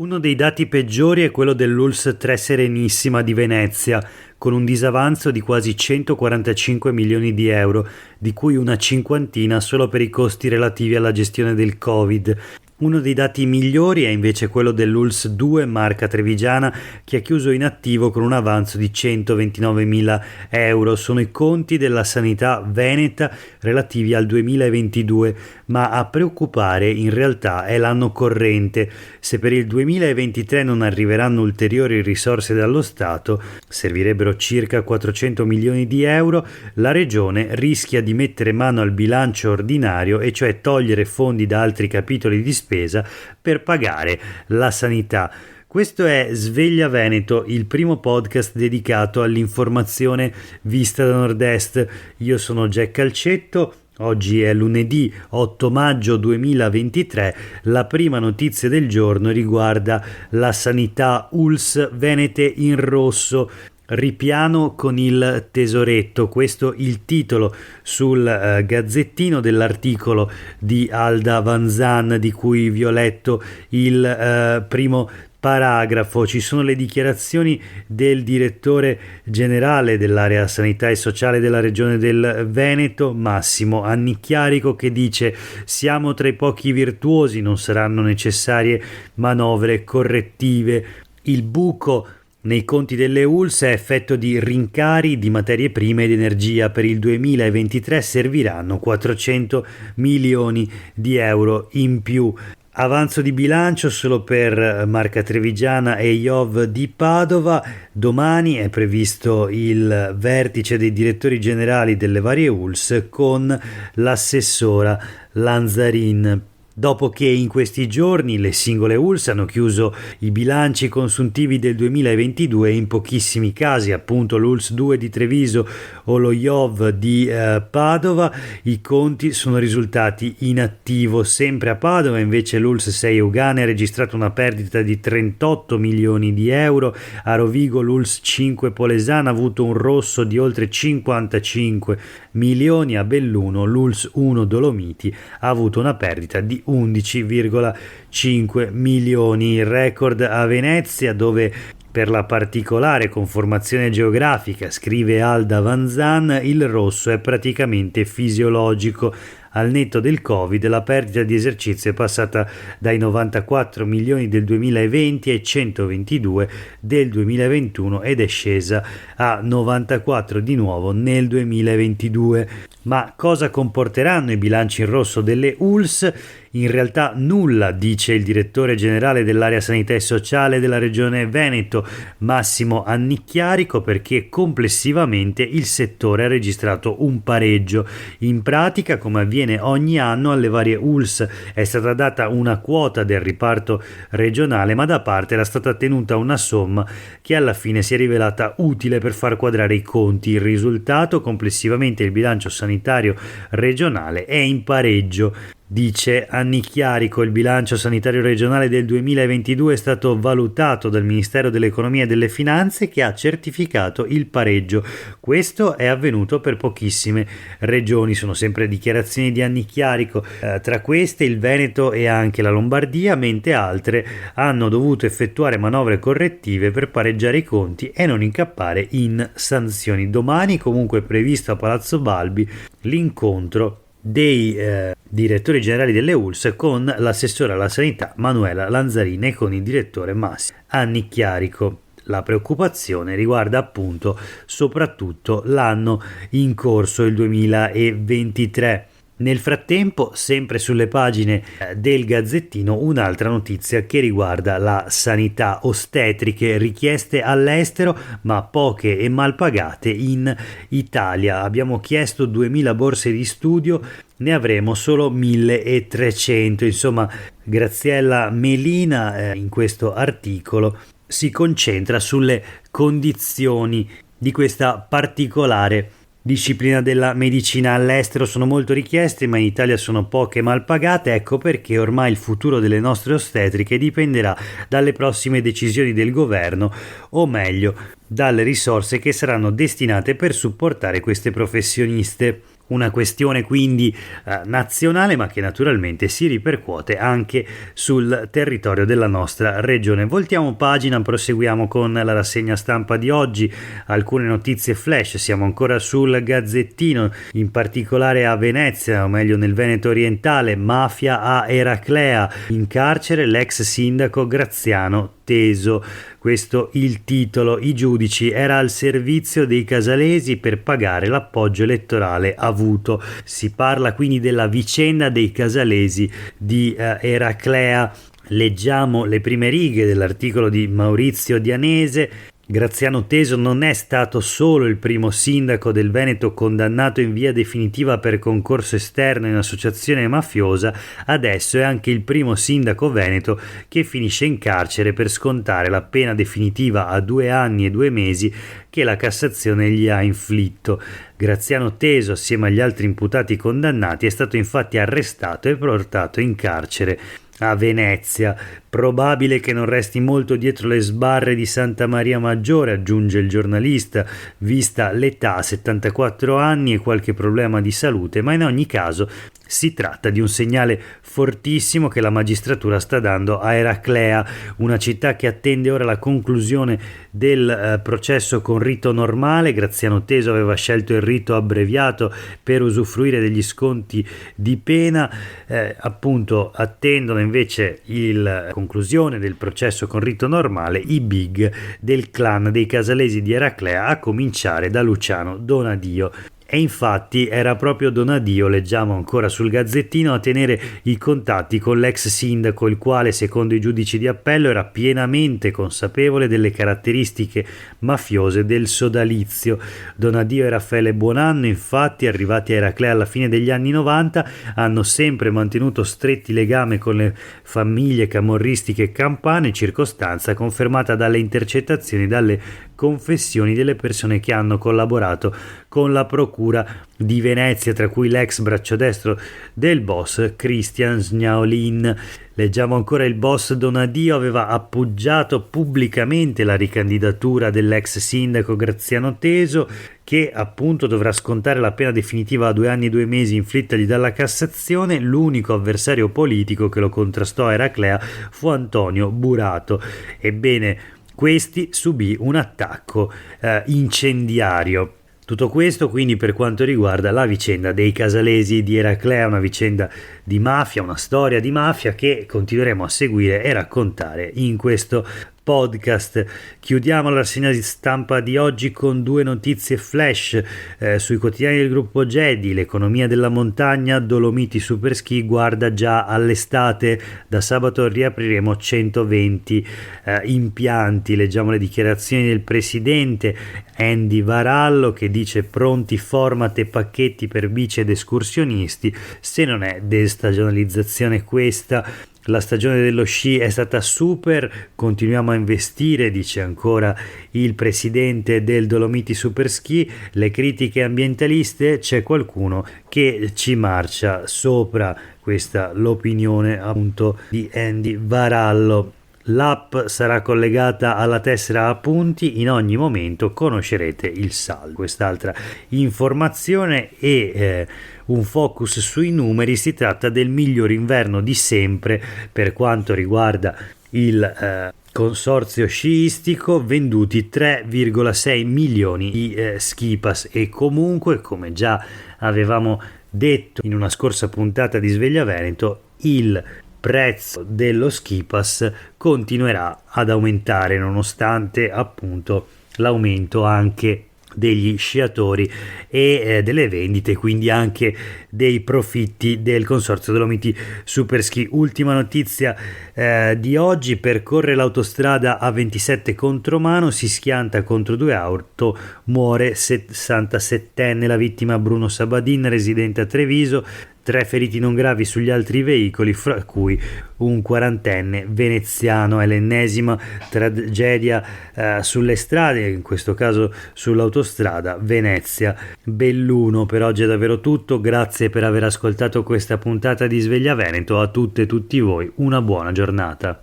Uno dei dati peggiori è quello dell'ULSS 3 Serenissima di Venezia, con un disavanzo di quasi 145 milioni di euro, di cui una cinquantina solo per i costi relativi alla gestione del Covid. Uno dei dati migliori è invece quello dell'ULSS 2 Marca Trevigiana, che ha chiuso in attivo con un avanzo di 129.000 euro. Sono i conti della sanità veneta relativi al 2022, ma a preoccupare in realtà è l'anno corrente. Se per il 2023 non arriveranno ulteriori risorse dallo Stato, servirebbero circa 400 milioni di euro, la Regione rischia di mettere mano al bilancio ordinario, e cioè togliere fondi da altri capitoli di spesa per pagare la sanità. Questo è Sveglia Veneto, il primo podcast dedicato all'informazione vista da nord-est. Io sono Jack Calcetto. Oggi è lunedì 8 maggio 2023. La prima notizia del giorno riguarda la sanità. ULSS Venete in rosso. Ripiano con il tesoretto, questo il titolo sul gazzettino dell'articolo di Alda Vanzan, di cui vi ho letto il primo paragrafo. Ci sono le dichiarazioni del direttore generale dell'area sanità e sociale della regione del Veneto, Massimo Annicchiarico, che dice: siamo tra i pochi virtuosi, non saranno necessarie manovre correttive. Il buco nei conti delle ULSS è effetto di rincari di materie prime ed energia. Per il 2023 serviranno 400 milioni di euro in più. Avanzo di bilancio solo per Marca Trevigiana e IOV di Padova. Domani è previsto il vertice dei direttori generali delle varie ULSS con l'assessora Lanzarin. Dopo che in questi giorni le singole ULSS hanno chiuso i bilanci consuntivi del 2022, in pochissimi casi, appunto l'ULSS 2 di Treviso o lo IOV di Padova, i conti sono risultati in attivo. Sempre a Padova invece l'ULSS 6 Euganea ha registrato una perdita di 38 milioni di euro, a Rovigo l'ULSS 5 Polesana ha avuto un rosso di oltre 55 milioni, a Belluno l'ULSS 1 Dolomiti ha avuto una perdita di 11,5 milioni. Il record a Venezia, dove per la particolare conformazione geografica, scrive Alda Vanzan, il rosso è praticamente fisiologico. Al netto del Covid, la perdita di esercizio è passata dai 94 milioni del 2020 ai 122 del 2021 ed è scesa a 94 di nuovo nel 2022. Ma cosa comporteranno i bilanci in rosso delle ULSS? In realtà nulla, dice il direttore generale dell'area sanità e sociale della regione Veneto, Massimo Annicchiarico, perché complessivamente il settore ha registrato un pareggio. In pratica, come avviene ogni anno, alle varie ULSS è stata data una quota del riparto regionale, ma da parte era stata tenuta una somma che alla fine si è rivelata utile per far quadrare i conti. Il risultato: complessivamente il bilancio sanitario regionale è in pareggio. Dice Annicchiarico, il bilancio sanitario regionale del 2022 è stato valutato dal Ministero dell'Economia e delle Finanze, che ha certificato il pareggio. Questo è avvenuto per pochissime regioni, sono sempre dichiarazioni di Annicchiarico, tra queste il Veneto e anche la Lombardia, mentre altre hanno dovuto effettuare manovre correttive per pareggiare i conti e non incappare in sanzioni. Domani comunque è previsto a Palazzo Balbi l'incontro dei direttori generali delle ULSS con l'assessore alla sanità Manuela Lanzarin e con il direttore Massimo Annicchiarico. La preoccupazione riguarda appunto soprattutto l'anno in corso, il 2023. Nel frattempo, sempre sulle pagine del Gazzettino, un'altra notizia che riguarda la sanità. Ostetriche richieste all'estero, ma poche e mal pagate in Italia. Abbiamo chiesto 2000 borse di studio, ne avremo solo 1300. Insomma, Graziella Melina in questo articolo si concentra sulle condizioni di questa particolare disciplina della medicina. All'estero sono molto richieste, ma in Italia sono poche e mal pagate. Ecco perché ormai il futuro delle nostre ostetriche dipenderà dalle prossime decisioni del governo, o meglio dalle risorse che saranno destinate per supportare queste professioniste. una questione quindi nazionale, ma che naturalmente si ripercuote anche sul territorio della nostra regione. Voltiamo pagina, proseguiamo con la rassegna stampa di oggi, alcune notizie flash. Siamo ancora sul Gazzettino, in particolare a Venezia, o meglio nel Veneto orientale, mafia a Eraclea, in carcere l'ex sindaco Graziano Teso. Questo il titolo. I giudici: era al servizio dei casalesi per pagare l'appoggio elettorale avuto. Si parla quindi della vicenda dei casalesi di Eraclea. Leggiamo le prime righe dell'articolo di Maurizio Dianese. Graziano Teso non è stato solo il primo sindaco del Veneto condannato in via definitiva per concorso esterno in associazione mafiosa, adesso è anche il primo sindaco veneto che finisce in carcere per scontare la pena definitiva a 2 anni e 2 mesi che la Cassazione gli ha inflitto. Graziano Teso, assieme agli altri imputati condannati, è stato infatti arrestato e portato in carcere a Venezia. Probabile che non resti molto dietro le sbarre di Santa Maria Maggiore, aggiunge il giornalista, vista l'età, 74 anni e qualche problema di salute, ma in ogni caso si tratta di un segnale fortissimo che la magistratura sta dando a Eraclea, una città che attende ora la conclusione del processo con rito normale. Graziano Teso aveva scelto il rito abbreviato per usufruire degli sconti di pena, appunto attendono invece la conclusione del processo con rito normale i big del clan dei casalesi di Eraclea, a cominciare da Luciano Donadio. E infatti era proprio Donadio, leggiamo ancora sul Gazzettino, a tenere i contatti con l'ex sindaco, il quale secondo i giudici di appello era pienamente consapevole delle caratteristiche mafiose del sodalizio. Donadio e Raffaele Buonanno, infatti, arrivati a Eraclea alla fine degli anni 90, hanno sempre mantenuto stretti legami con le famiglie camorristiche campane, circostanza confermata dalle intercettazioni e dalle confessioni delle persone che hanno collaborato con la procura di Venezia, tra cui l'ex braccio destro del boss Christian Sgnaolin. Leggiamo ancora: il boss Donadio aveva appoggiato pubblicamente la ricandidatura dell'ex sindaco Graziano Teso, che appunto dovrà scontare la pena definitiva a 2 anni e 2 mesi inflittagli dalla Cassazione. L'unico avversario politico che lo contrastò a Eraclea fu Antonio Burato. Ebbene, questi subì un attacco incendiario. Tutto questo quindi per quanto riguarda la vicenda dei casalesi di Eraclea, una vicenda di mafia, una storia di mafia che continueremo a seguire e raccontare in questo podcast. Chiudiamo la rassegna di stampa di oggi con 2 notizie flash sui quotidiani del gruppo Gedi. L'economia della montagna, Dolomiti Superski guarda già all'estate, da sabato riapriremo 120 impianti. Leggiamo le dichiarazioni del presidente Andy Varallo, che dice: pronti format e pacchetti per bici ed escursionisti. Se non è destagionalizzazione questa, la stagione dello sci è stata super, continuiamo a investire, dice ancora il presidente del Dolomiti Superski. Le critiche ambientaliste, c'è qualcuno che ci marcia sopra. Questa l'opinione appunto di Andy Varallo. L'app sarà collegata alla tessera a punti, in ogni momento conoscerete il saldo. Quest'altra informazione e un focus sui numeri: si tratta del miglior inverno di sempre per quanto riguarda il consorzio sciistico, venduti 3,6 milioni di ski pass. E comunque, come già avevamo detto in una scorsa puntata di Sveglia Veneto, il prezzo dello ski pass continuerà ad aumentare nonostante appunto l'aumento anche degli sciatori e delle vendite, quindi anche dei profitti del consorzio Dolomiti Superski. Ultima notizia di oggi: percorre l'autostrada A27 contromano, si schianta contro 2 auto, muore 67enne, la vittima Bruno Sabadin, residente a Treviso. 3 feriti non gravi sugli altri veicoli, fra cui un 40enne veneziano. È l'ennesima tragedia sulle strade, in questo caso sull'autostrada Venezia-Belluno. Per oggi è davvero tutto, grazie per aver ascoltato questa puntata di Sveglia Veneto. A tutte e tutti voi una buona giornata.